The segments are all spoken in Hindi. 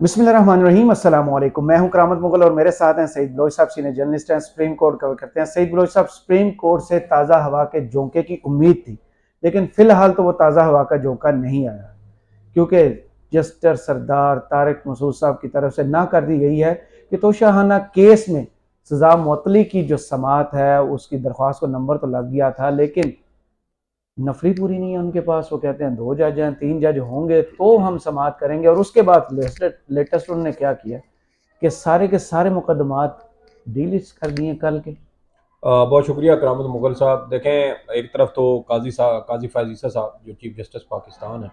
बिस्मिल्लाहिर्रहमानिर्रहीम अस्सलाम वालेकुम। मैं हूं करामत मुगल और मेरे साथ हैं सईद बलोच साहब, सीनियर जर्नलिस्ट हैं, सुप्रीम कोर्ट कवर करते हैं। सईद बलोच साहब, सुप्रीम कोर्ट से ताज़ा हवा के झोंके की उम्मीद थी, लेकिन फिलहाल तो वो ताज़ा हवा का झोंका नहीं आया, क्योंकि जस्टिस सरदार तारिक मसूद साहब की तरफ से ना कर दी गई है कि तोशाखाना केस में सजा मुअत्तली की जो समात है उसकी दरख्वास्त को नंबर तो लग गया था, लेकिन नफरी पूरी नहीं है उनके पास। वो कहते हैं 2 जज हैं, 3 जज होंगे तो हम समात करेंगे। और उसके बाद लेटेस्ट उन्होंने क्या किया कि सारे के सारे मुकदमात डिलिस्ट कर दिए कल के। बहुत शुक्रिया करामत मुगल साहब। देखें, एक तरफ तो काजी फायज ईसा साहब जो चीफ जस्टिस पाकिस्तान है,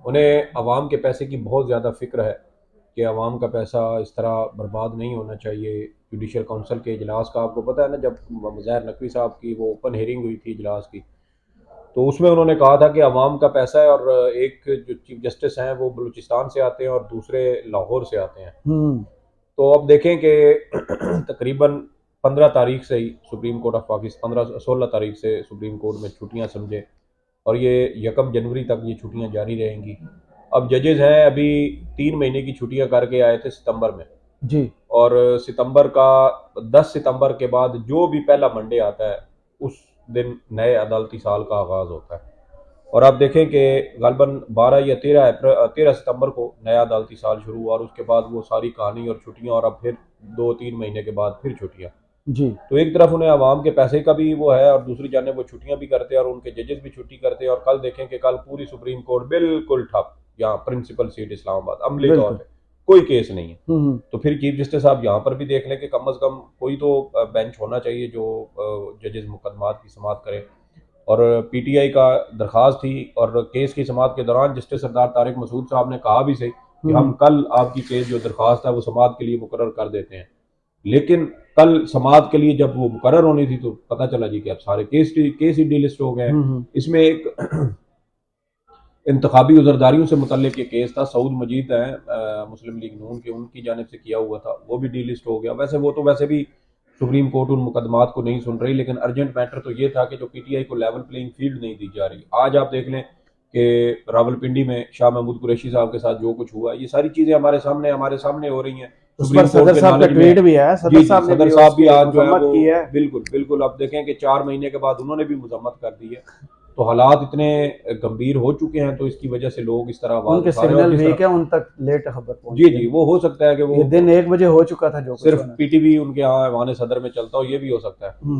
उन्हें आवाम के पैसे की बहुत ज़्यादा फिक्र है कि आवाम का पैसा इस तरह बर्बाद नहीं होना चाहिए। जुडिशल काउंसिल के इजलास का आपको पता है ना, जब ज़ाहिर नकवी साहब की वो ओपन हेयरिंग हुई थी इजलास की, तो उसमें उन्होंने कहा था कि आवाम का पैसा है। और एक जो चीफ जस्टिस हैं वो बलूचिस्तान से आते हैं और दूसरे लाहौर से आते हैं। तो अब देखें कि तकरीबन 15 तारीख से ही सुप्रीम कोर्ट ऑफ पाकिस्तान, 16 तारीख से सुप्रीम कोर्ट में छुट्टियां समझे, और ये 1 जनवरी तक ये छुट्टियां जारी रहेंगी। अब जजेस हैं अभी 3 महीने की छुट्टियां करके आए थे सितंबर में जी। और सितंबर का 10 सितंबर के बाद जो भी पहला मंडे आता है उस दिन नए अदालती साल का आगाज होता है। और आप देखें कि गालबन 13 सितंबर को नया अदालती साल शुरू हुआ और उसके बाद वो सारी कहानी और छुट्टियां, और अब फिर 2-3 महीने के बाद फिर छुट्टियां। जी। तो एक तरफ उन्हें आवाम के पैसे का भी वो है और दूसरी जाने वो छुट्टियां भी करते हैं और उनके जजेस भी छुट्टी करते हैं। और कल देखें कि कल पूरी सुप्रीम कोर्ट बिल्कुल ठप, यहाँ प्रिंसिपल सीट इस्लामाबाद, अमली तौर बिल्कुल। पर कोई केस नहीं है। हम्म। तो फिर चीफ जस्टिस साहब यहाँ पर भी देख लें कि कम अज़ कम कोई तो बेंच होना चाहिए जो जजेस मुकदमात की समात करे। और पीटीआई का दरख्वास्त थी और केस की समात के दौरान जस्टिस सरदार तारिक मसूद साहब ने कहा भी सही कि हम कल आपकी केस जो दरख्वास्त है वो समात के लिए मुकर्रर कर देते हैं। लेकिन कल समात के लिए जब वो मुकर्रर होनी थी तो पता चला जी कि अब सारे केस ही डिलिस्ट हो गए हैं। इसमें एक इंतखाबी उजरदारियों से मुतल्लिक ये केस था, सऊद मजीद है मुस्लिम लीग नून के, उनकी जानिब से किया हुआ था, वो भी डीलिस्ट हो गया। वैसे वो तो वैसे भी सुप्रीम कोर्ट उन मुकदमात को नहीं सुन रही, लेकिन अर्जेंट मैटर तो ये था कि जो पीटीआई को लेवल प्लेइंग फील्ड नहीं दी जा रही। आज आप देख लें कि रावलपिंडी में शाह महमूद कुरैशी साहब के साथ जो कुछ हुआ, ये सारी चीजें हमारे सामने हो रही हैं। उस पर सुप्रीम कोर्ट सदर के साहब का नॉलेज में ट्वीट है। भी है, सदर जी जी, साहब ने सदर भी साहब भी उसकी आज जो है मजम्मत वो की है। बिल्कुल बिल्कुल, आप देखें कि 4 महीने के बाद उन्होंने भी मजम्मत कर दी है। तो हालात इतने गंभीर हो चुके हैं, तो इसकी वजह से लोग इस तरह आवाज उनके उठा रहे हैं। और सिग्नल जिस वीक तरह है, उन तक लेट खबर जी पहुंची है। जी, वो हो सकता है कि ये दिन वो 1 बजे हो चुका था जो कुछ सिर्फ होना था। पीटीवी उनके यहाँ ऐवान सदर में चलता हो, ये भी हो सकता है।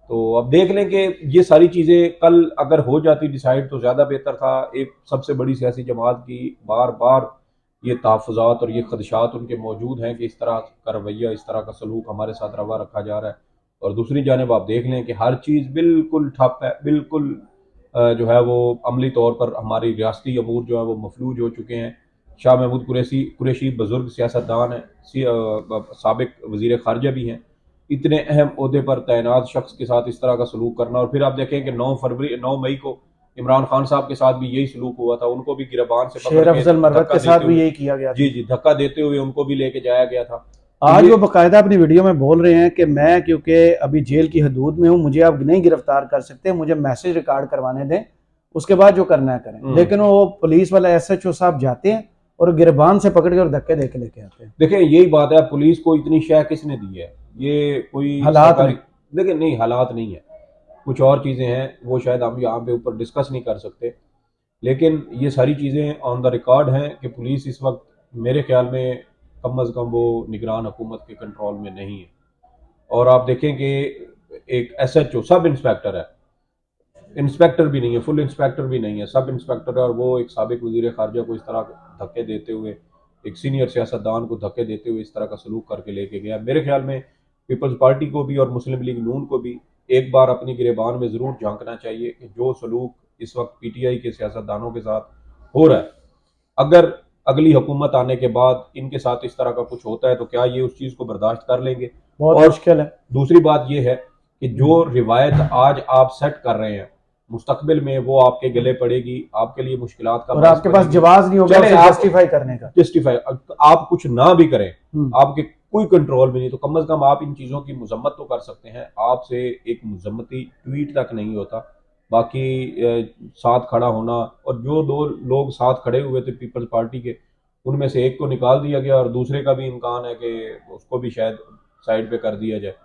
तो अब देख लें कि ये सारी चीजें कल अगर हो जाती डिसाइड तो ज्यादा बेहतर था। एक सबसे बड़ी सियासी जमात की बार बार ये तहफ़्फ़ुज़ात और ये खदशात उनके मौजूद हैं कि इस तरह का रवैया, इस तरह का सलूक हमारे साथ रवा रखा जा रहा है। और दूसरी जानब आप देख लें कि हर चीज़ बिल्कुल ठप है, बिल्कुल जो है वो अमली तौर पर हमारी रियासती अमूर जो है वो मफलूज हो चुके हैं। शाह महमूद कुरैशी बुजुर्ग सियासतदान है, साबिक वजीर खारजा भी हैं। इतने अहम ओहदे पर तैनात शख्स के साथ इस तरह का सलूक करना, और फिर आप देखें कि 9 मई को इमरान खान साहब के साथ भी यही सलूक हुआ था। उनको भी गिरबान से पकड़ शेर के अफजल मरवत धक्का के साथ देते भी हुए, यही किया गया जी था। जी, धक्का देते हुए उनको भी लेके जाया गया था। तो आज ये वो बाकायदा अपनी वीडियो में बोल रहे हैं कि मैं क्योंकि अभी जेल की हदूद में हूँ, मुझे आप नहीं गिरफ्तार कर सकते, मुझे मैसेज रिकॉर्ड करवाने दें, उसके बाद जो करना है करें। लेकिन वो पुलिस वाला एसएचओ साहब जाते हैं और गिरबान से पकड़ के और धक्के दे के लेके आते हैं। देखें, यही बात है, पुलिस को इतनी शय किसने दी है? ये कोई हालात सरकारी, में। देखिए नहीं, हालात नहीं है, कुछ और चीज़ें हैं, वो शायद हम यहाँ पे ऊपर डिस्कस नहीं कर सकते। लेकिन ये सारी चीज़ें ऑन द रिकॉर्ड हैं कि पुलिस इस वक्त मेरे ख्याल में कम अज़ कम वो निगरान हुकूमत के कंट्रोल में नहीं है। और आप देखें कि एक एसएचओ सब इंस्पेक्टर है, इंस्पेक्टर भी नहीं है, फुल इंस्पेक्टर भी नहीं है, सब इंस्पेक्टर है, और वो एक साबिक वजीर खारजा को इस तरह धक्के देते हुए, एक सीनियर सियासतदान को धक्के देते हुए इस तरह का सलूक करके लेके गया। मेरे ख्याल में पीपल्स पार्टी को भी और मुस्लिम लीग नून को भी एक बार अपनी गिरेबान में ज़रूर झांकना चाहिए कि जो सलूक इस वक्त पीटीआई के सियासतदानों के साथ हो रहा है, अगर अगली हुकूमत आने के बाद इनके साथ इस तरह का कुछ होता है तो क्या ये उस चीज़ को बर्दाश्त कर लेंगे? बहुत और मुश्किल है। दूसरी बात यह है कि जो रिवायत आज आप सेट कर रहे हैं, मुस्तकबिल में वो आपके गले पड़ेगी, आपके लिए मुश्किलात का और बायस आपके पास बनेगी। जवाब नहीं होगा चले उसे आप जस्टिफाई करने का। जस्टिफाई, आप कुछ ना भी करें, हम्म। आपके कोई कंट्रोल में नहीं, तो कम अज कम आप इन चीज़ों की मजम्मत तो कर सकते हैं। आपसे एक मजम्मती ट्वीट तक नहीं होता। बाकी साथ खड़ा होना, और जो दो लोग साथ खड़े हुए थे पीपल्स पार्टी के, उनमें से एक को निकाल दिया गया और दूसरे का भी इम्कान है कि उसको भी शायद साइड पे कर दिया जाए।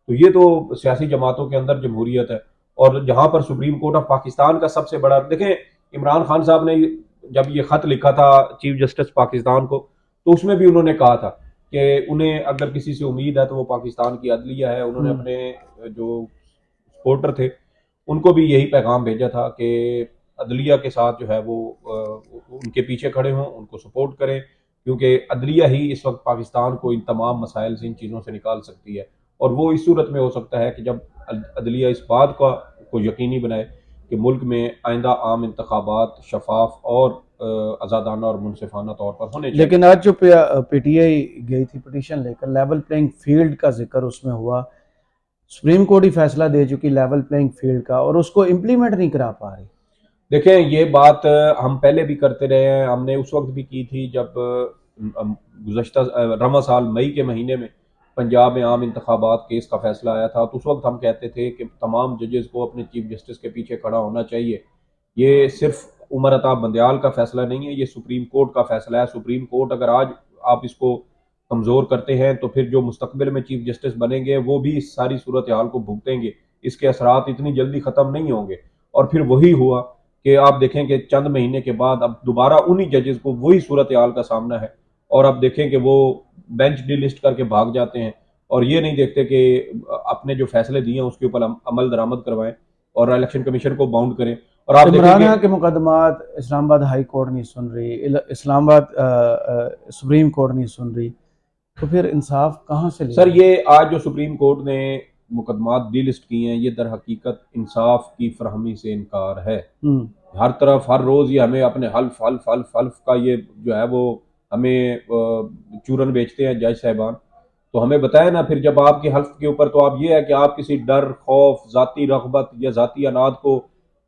तो ये तो सियासी जमातों के अंदर जमहूरियत है। और जहां पर सुप्रीम कोर्ट ऑफ पाकिस्तान का सबसे बड़ा, देखें, इमरान खान साहब ने जब ये खत लिखा था चीफ जस्टिस पाकिस्तान को, तो उसमें भी उन्होंने कहा था कि उन्हें अगर किसी से उम्मीद है तो वो पाकिस्तान की अदलिया है। उन्होंने अपने जो सपोर्टर थे उनको भी यही पैगाम भेजा था कि अदलिया के साथ जो है वो उनके पीछे खड़े हों, उनको सपोर्ट करें, क्योंकि अदलिया ही इस वक्त पाकिस्तान को इन तमाम मसाइल से, इन चीज़ों से निकाल सकती है। और वो इस सूरत में हो सकता है कि जब अदलिया इस बात को यकीनी बनाए कि मुल्क में आइंदा आम इंतखाबात शफाफ और आज़ादाना और मुनसिफाना तौर पर होने चाहिए। लेकिन आज जो पीटीआई गई थी पिटीशन लेकर, लेवल प्लेइंग फील्ड का जिक्र उसमें हुआ, सुप्रीम कोर्ट ही फैसला दे चुकी लेवल प्लेइंग फील्ड का, और उसको इम्प्लीमेंट नहीं करा पा रही। देखें, ये बात हम पहले भी करते रहे हैं, हमने उस वक्त भी की थी जब गुज़श्ता रमा साल मई के महीने में पंजाब में आम इंतखाबात केस का फैसला आया था। तो उस वक्त हम कहते थे कि तमाम जजेस को अपने चीफ जस्टिस के पीछे खड़ा होना चाहिए। ये सिर्फ उमर अताब बंदयाल का फैसला नहीं है, ये सुप्रीम कोर्ट का फैसला है। सुप्रीम कोर्ट अगर आज आप इसको कमज़ोर करते हैं तो फिर जो मुस्तकबिल में चीफ जस्टिस बनेंगे वो भी इस सारी सूरत हाल को भुगतेंगे, इसके असरात इतनी जल्दी ख़त्म नहीं होंगे। और फिर वही हुआ कि आप देखें कि चंद महीने के बाद अब दोबारा उन्हीं जजेस को वही सूरत हाल का सामना है, और अब देखें कि वो बेंच डिलिस्ट करके भाग जाते हैं और ये नहीं देखते कि अपने जो फैसले दिए हैं उसके ऊपर अमल दरामद करवाएं और इलेक्शन कमीशन को बाउंड करें। और आप इमरान देखेंगे खान के मुकदमात इस्लामाबाद हाई कोर्ट नहीं सुन रही, इस्लामाबाद सुप्रीम कोर्ट नहीं सुन रही, तो फिर इंसाफ कहाँ से सर, लेंगे? ये आज जो सुप्रीम कोर्ट ने मुकदमात डिलिस्ट किए हैं ये दर हकीकत इंसाफ की फरहमी से इनकार है। हर तरफ हर रोज ये हमें अपने हल्फ हल्फ हल्फ हल्फ का ये जो है वो हमें चूरन बेचते हैं जज साहबान। तो हमें बताया ना, फिर जब आपके हल्फ के ऊपर तो आप ये है कि आप किसी डर, खौफ, जाती रगबत या जाती अनाद को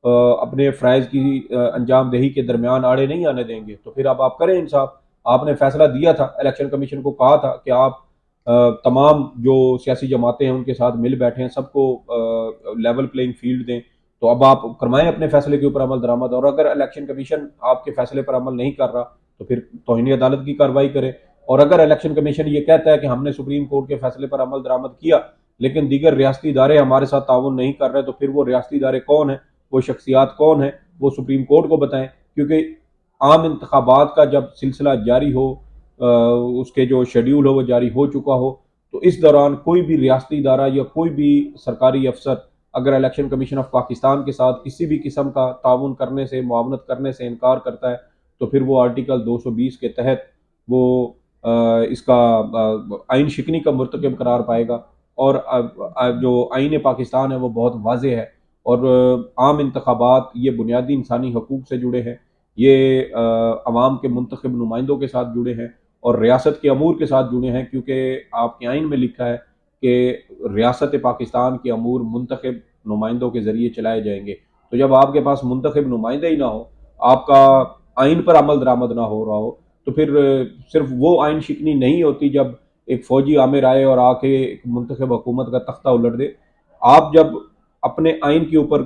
अपने फ़राइज़ की अंजाम दही के दरमियान आड़े नहीं आने देंगे। तो फिर अब आप करें इंसाफ। आपने फैसला दिया था, इलेक्शन कमीशन को कहा था कि आप तमाम जो सियासी जमातें हैं उनके साथ मिल बैठे हैं, सबको लेवल प्लेइंग फील्ड दें। तो अब आप करवाएं अपने फैसले के ऊपर अमल दरामद। और अगर इलेक्शन कमीशन आपके फैसले पर अमल नहीं कर रहा तो फिर तौहीन अदालत की कार्रवाई करें। और अगर इलेक्शन कमीशन ये कहता है कि हमने सुप्रीम कोर्ट के फैसले पर अमल दरामद किया लेकिन दीगर रियासती इदारे हमारे साथ ताउन नहीं कर रहे, तो फिर वो रियासती इदारे कौन है, वो शख्सियात कौन है, वो सुप्रीम कोर्ट को बताएं। क्योंकि आम इंतखाबात का जब सिलसिला जारी हो, उसके जो शेड्यूल हो वो जारी हो चुका हो, तो इस दौरान कोई भी रियासती इदारा या कोई भी सरकारी अफसर अगर इलेक्शन कमीशन ऑफ पाकिस्तान के साथ किसी भी किस्म का ताउन करने से, मुआवनत करने से इनकार करता है, तो फिर वो आर्टिकल 220 के तहत वो इसका आइन शिकनी का मुर्तकब करार पाएगा। और जो आइन पाकिस्तान है वो बहुत वाज़ेह है। और आम इंतखाबात ये बुनियादी इंसानी हकूक़ से जुड़े हैं, ये अवाम के मुंतखब नुमाइंदों के साथ जुड़े हैं और रियासत के अमूर के साथ जुड़े हैं, क्योंकि आपके आइन में लिखा है कि रियासत पाकिस्तान के अमूर मुंतखब नुमाइंदों के ज़रिए चलाए जाएंगे। तो जब आपके पास मुंतखब नुमाइंदे ही ना हो, आपका आइन पर अमल दरामद ना हो रहा हो, तो फिर सिर्फ वो आइन शिकनी नहीं होती जब एक फ़ौजी आमिर आए और आके एक मुंतखब हुकूमत का तख्ता उलट दे। आप जब अपने आइन के ऊपर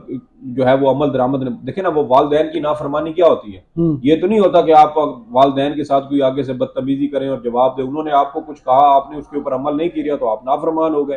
जो है वो अमल दरामद, देखे ना, वो वालदैन की नाफरमानी क्या होती है। ये तो नहीं होता कि आप वालदैन के साथ कोई आगे से बदतमीजी करें और जवाब दे, उन्होंने आपको कुछ कहा, आपने उसके ऊपर अमल नहीं किया तो आप नाफरमान हो गए।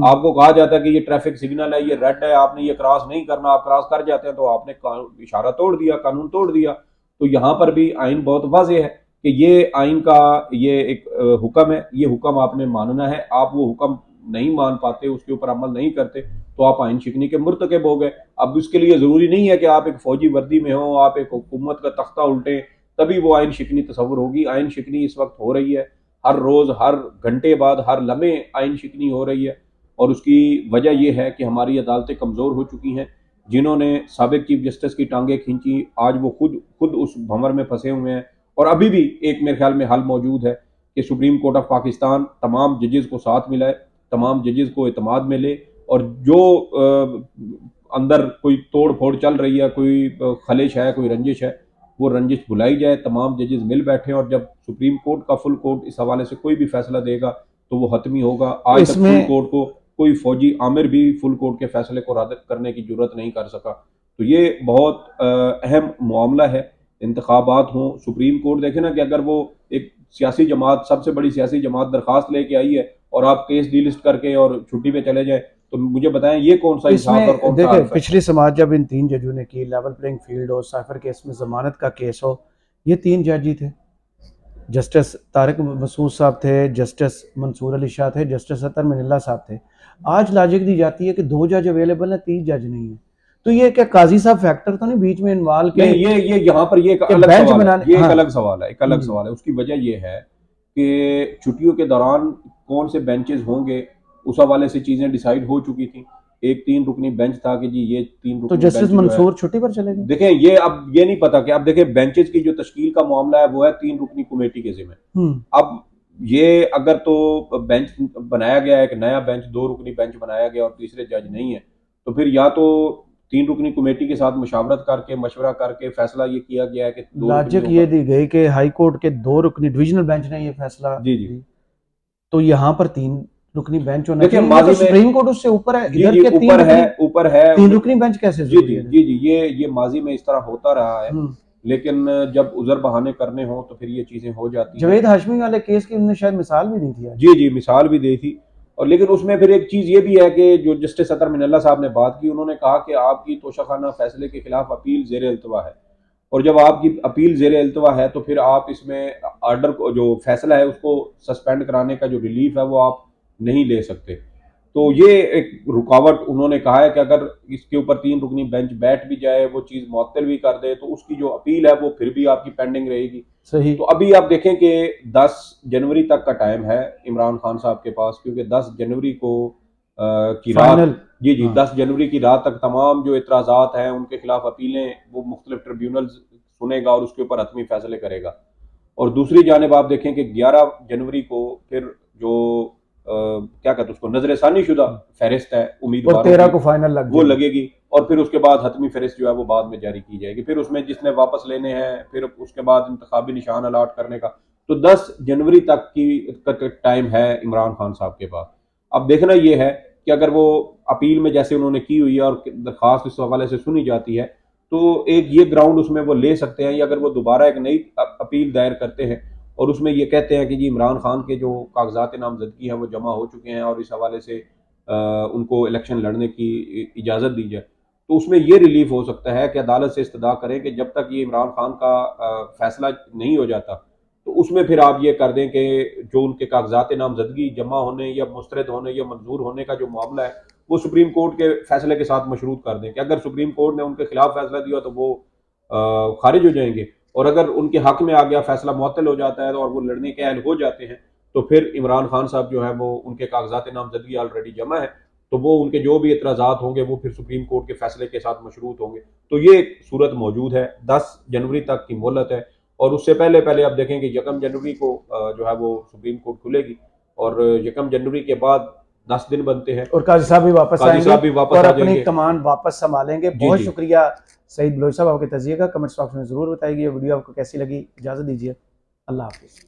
आपको कहा जाता है कि ये ट्रैफिक सिग्नल है, ये रेड है, आपने ये क्रॉस नहीं करना, आप क्रॉस कर जाते हैं तो आपने इशारा तोड़ दिया, कानून तोड़ दिया। तो यहाँ पर भी आइन बहुत वाज़ेह है कि ये आइन का ये एक हुक्म है, ये हुक्म आपने मानना है। आप वो हुक्म नहीं मान पाते, उसके ऊपर अमल नहीं करते, तो आप आइन शिकनी के मुर्तकब हो गए। अब उसके लिए ज़रूरी नहीं है कि आप एक फ़ौजी वर्दी में हो, आप एक हुकूमत का तख्ता उल्टें तभी वो आइन शिकनी तस्वुर होगी। आइन शिकनी इस वक्त हो रही है, हर रोज़, हर घंटे बाद, हर लम्हे आइन शिकनी हो रही है। और उसकी वजह यह है कि हमारी अदालतें कमज़ोर हो चुकी हैं। जिन्होंने साबिक चीफ जस्टिस की टांगें खींची, आज वो खुद उस भंवर में फंसे हुए हैं। और अभी भी एक मेरे ख्याल में हल मौजूद है कि सुप्रीम कोर्ट ऑफ पाकिस्तान तमाम जजेस को साथ मिलाए, तमाम जजेस को एतमाद में ले, और जो अंदर कोई तोड़ फोड़ चल रही है, कोई खलिश है, कोई रंजिश है, वो रंजिश भुलाई जाए, तमाम जजेस मिल बैठे। और जब सुप्रीम कोर्ट का फुल कोर्ट इस हवाले से कोई भी फैसला देगा तो वो हतमी होगा। आज तक फुल कोर्ट को कोई फौजी आमिर भी फुल कोर्ट के फैसले को रद्द करने की जरूरत नहीं कर सका। तो ये बहुत अहम मामला है इंतखाबात हों, सुप्रीम कोर्ट देखे ना कि अगर वो एक सियासी जमात, सबसे बड़ी सियासी जमात दरखास्त लेके आई है और आप केस डीलिस्ट करके और छुट्टी पे चले जाए, तो मुझे बताएं ये कौन सा इंसाफ और इसमें कौन सा देखे हल्फ है। पिछली समाज जब इन 3 जजों ने की, लेवल प्लेइंग फील्ड हो, साइफर केस में जमानत का केस हो, ये 3 जज ही थे। जस्टिस तारिक मसूद साहब थे, जस्टिस मंसूर अली शाह थे, जस्टिस अतर मिनल्ला साहब थे। आज लॉजिक दी जाती है कि 2 जज अवेलेबल हैं, 3 जज नहीं है। तो ये क्या काजी साहब फैक्टर तो नहीं बीच में इन्वॉल्व के नहीं, ये यहाँ पर ये एक अलग बेंच सवाल है, बनाने? ये एक हाँ। अलग सवाल है, एक अलग सवाल है। उसकी वजह ये है कि छुट्टियों के दौरान कौन से बेंचेस होंगे, उस हवाले से चीजें डिसाइड हो चुकी थी। एक 3 रुकनी बेंच था कि जी ये 3 तो रुकनी जस्टिस बेंच जो है, मंसूर छुट्टी पर चले गए। देखें ये अब ये नहीं पता कि अब देखें बेंचेस की जो तश्कील का मामला है वो है 3 रुकनी कमेटी के जिम्मे। अब ये अगर तो बेंच बनाया गया है, एक नया बेंच 2 रुकनी बेंच बनाया गया और तीसरे जज नहीं है, तो फिर या तो 3 रुकनी कमेटी के साथ मुशावरत करके, मशवरा करके फैसला ये किया गया है कि 2 लॉजिक रुकनियों ये पर। दी गई कि हाई कोर्ट के 2 रुकनी डिविजनल बेंच ने ये फैसला जी जी दी, तो यहाँ पर 3 रुकनी बेंच होना देखिए चाहिए। ये तो माजी में, सुप्रीम कोर्ट उससे ऊपर है, जी इधर जी के ऊपर है, ऊपर है। 3 रुकनी बेंच कैसे जी जरूरी जी है? जी जी ये माजी में इस तरह होता रहा है, लेकिन जब उजर बहाने करने हों तो फिर ये चीजें हो जाती हैं। जवेद हाशमी वाले केस की उन्होंने शायद मिसाल भी दी थी आज। जी जी मिसाल भी दी थी। और लेकिन उसमें फिर एक चीज ये भी है कि जो जस्टिस अतर मिनल्ला साहब ने बात की, उन्होंने कहा कि आपकी तोशाखाना फैसले के खिलाफ अपील जेर अल्तवा है, और जब आपकी अपील जेर अल्तवा है तो फिर आप इसमें ऑर्डर को, जो फैसला है उसको सस्पेंड कराने का जो रिलीफ है वो आप नहीं ले सकते। तो ये एक रुकावट उन्होंने कहा है कि अगर इसके ऊपर 3 रुकनी बेंच बैठ भी जाए, वो चीज़ मुअत्तल भी कर दे, तो उसकी जो अपील है वो फिर भी आपकी पेंडिंग रहेगी। सही। तो अभी आप देखें कि 10 जनवरी तक का टाइम है इमरान खान साहब के पास, क्योंकि 10 जनवरी को की रात, फाइनल। जी जी हाँ। 10 जनवरी की रात तक तमाम जो इतराज़ात हैं उनके खिलाफ अपीलें वो मुख्तलिफ ट्रिब्यूनल सुनेगा और उसके ऊपर हतमी फैसले करेगा। और दूसरी जानिब आप देखें कि 11 जनवरी को फिर जो क्या कहते हैं उसको नजरसानी शुदा फहरिस्त है और उम्मीदवारों 13 की, को फाइनल लग वो जाएगी। लगेगी, और फिर उसके बाद हतमी फहरिस्त जो है वो बाद में जारी की जाएगी। फिर उसमें जिसने वापस लेने हैं, फिर उसके बाद इंतखाबी निशान अलाट करने का। तो 10 जनवरी तक की टाइम है इमरान खान साहब के पास। अब देखना ये है कि अगर वो अपील में जैसे उन्होंने की हुई है और दरखास्त इस हवाले से सुनी जाती है, तो एक ये ग्राउंड उसमें वो ले सकते हैं, या अगर वो दोबारा एक नई अपील दायर करते हैं और उसमें ये कहते हैं कि जी इमरान खान के जो कागजात नामजदगी हैं वो जमा हो चुके हैं और इस हवाले से उनको इलेक्शन लड़ने की इजाज़त दी जाए, तो उसमें ये रिलीफ हो सकता है कि अदालत से इस्तदा करें कि जब तक ये इमरान खान का फैसला नहीं हो जाता, तो उसमें फिर आप ये कर दें कि जो उनके कागजात नामजदगी जमा होने या मुस्तरद होने या मंजूर होने का जो मामला है वो सुप्रीम कोर्ट के फैसले के साथ मशरूत कर दें, कि अगर सुप्रीम कोर्ट ने उनके खिलाफ फैसला दिया तो वो खारिज हो जाएंगे, और अगर उनके हक में आ गया, फैसला मुअत्तल हो जाता है और वो लड़ने के अहल हो जाते हैं, तो फिर इमरान खान साहब जो है वो, उनके कागजात नामजदगी ऑलरेडी जमा है, तो वो उनके जो भी एतराज़ात होंगे वो फिर सुप्रीम कोर्ट के फैसले के साथ मशरूत होंगे। तो ये सूरत मौजूद है, 10 जनवरी तक की मोहलत है, और उससे पहले पहले आप देखें कि 1 जनवरी को जो है वो सुप्रीम कोर्ट खुलेगी, और 1 जनवरी के बाद 10 दिन बनते हैं, और काजी साहब भी वापस काजी आएंगे साहब भी वापस और आ अपनी जाएंगे। कमान वापस संभालेंगे। जी बहुत जी शुक्रिया सईद बलोच साहब, आपके तजिए का कमेंट्स बॉक्स में जरूर बताइए। वीडियो आपको कैसी लगी, इजाजत दीजिए, अल्लाह हाफिज।